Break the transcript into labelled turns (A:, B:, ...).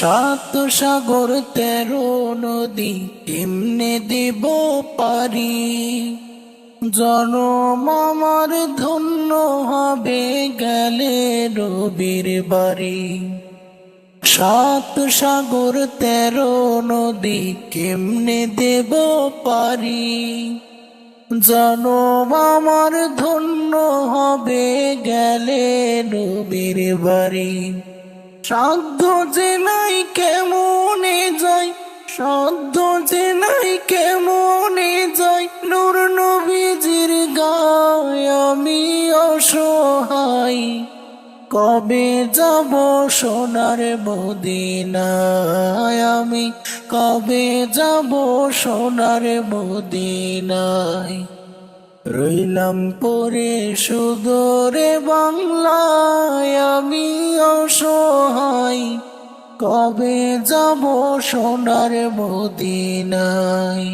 A: সাত সাগর 13 নদী কেমনে দেব পারি, জনম আমার ধন্য হবে গেলে নবীর বাড়ি। সাত সাগর 13 নদী কেমনে দেব পারি, জনম আমার ধন্য হবে গেলে নবীর বাড়ি। সাধ্য যে নাই কেমনে যাই, সাধ্য যে নাই কেমনে যাই, নূর নবীজির গায় আমি অসহায়। কবে যাব সোনার মদিনায় আমি, কবে যাব সোনার মদিনায়। রইলাম পরে সুদূরে বাংলায় আমি অসহায়, কবে যাব সোনার মদিনায়।